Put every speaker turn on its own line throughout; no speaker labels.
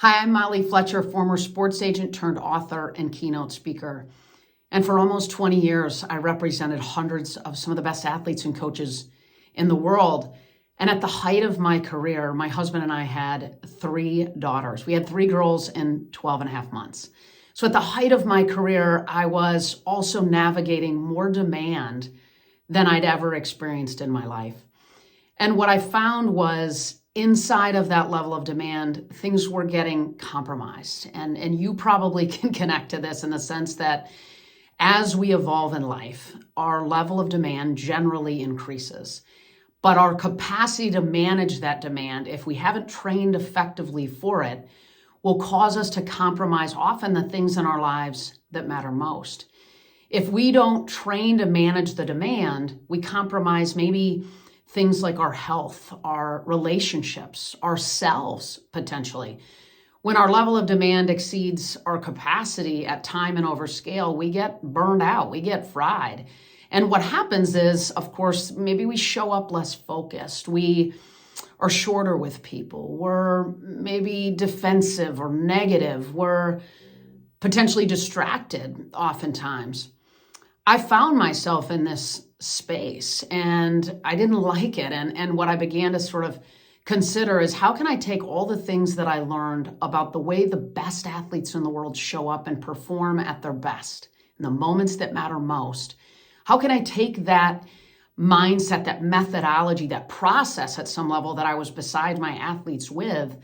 Hi, I'm Molly Fletcher, former sports agent turned author and keynote speaker. And for almost 20 years, I represented hundreds of some of the best athletes and coaches in the world. And at the height of my career, my husband and I had 3 daughters. We had 3 girls in 12 and a half months. So at the height of my career, I was also navigating more demand than I'd ever experienced in my life. And what I found was inside of that level of demand, things were getting compromised. And you probably can connect to this in the sense that as we evolve in life, our level of demand generally increases. But our capacity to manage that demand, if we haven't trained effectively for it, will cause us to compromise often the things in our lives that matter most. If we don't train to manage the demand, we compromise maybe things like our health, our relationships, ourselves, potentially. When our level of demand exceeds our capacity at time and over scale, we get burned out, we get fried. And what happens is, of course, maybe we show up less focused. We are shorter with people. We're maybe defensive or negative. We're potentially distracted oftentimes. I found myself in this space and I didn't like it. And what I began to sort of consider is how can I take all the things that I learned about the way the best athletes in the world show up and perform at their best in the moments that matter most? How can I take that mindset, that methodology, that process at some level that I was beside my athletes with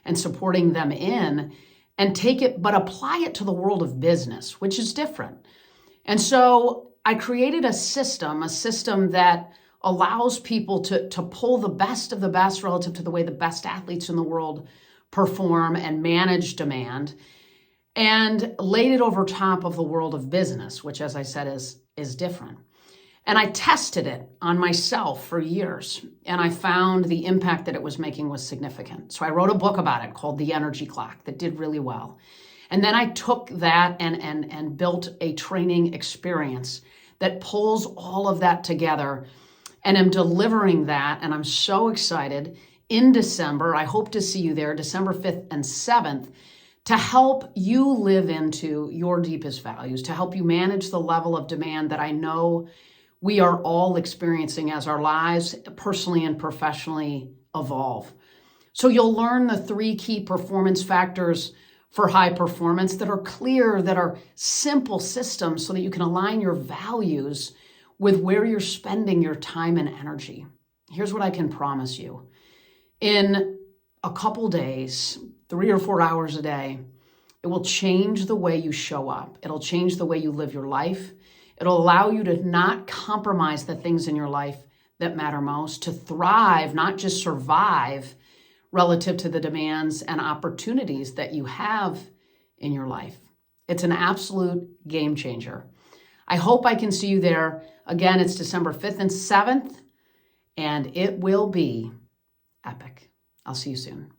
and supporting them in, and take it, but apply it to the world of business, which is different. And so I created a system that allows people to pull the best of the best relative to the way the best athletes in the world perform and manage demand, and laid it over top of the world of business, which, as I said, is different. And I tested it on myself for years, and I found the impact that it was making was significant. So I wrote a book about it called The Energy Clock that did really well. And then I took that and built a training experience that pulls all of that together, and am delivering that. And I'm so excited in December. I hope to see you there, December 5th and 7th, to help you live into your deepest values, to help you manage the level of demand that I know we are all experiencing as our lives, personally and professionally, evolve. So you'll learn the 3 key performance factors for high performance that are clear, that are simple systems so that you can align your values with where you're spending your time and energy. Here's what I can promise you. In a couple days, 3 or 4 hours a day, it will change the way you show up. It'll change the way you live your life. It'll allow you to not compromise the things in your life that matter most, to thrive, not just survive, relative to the demands and opportunities that you have in your life. It's an absolute game changer. I hope I can see you there. Again, it's December 5th and 7th, and it will be epic. I'll see you soon.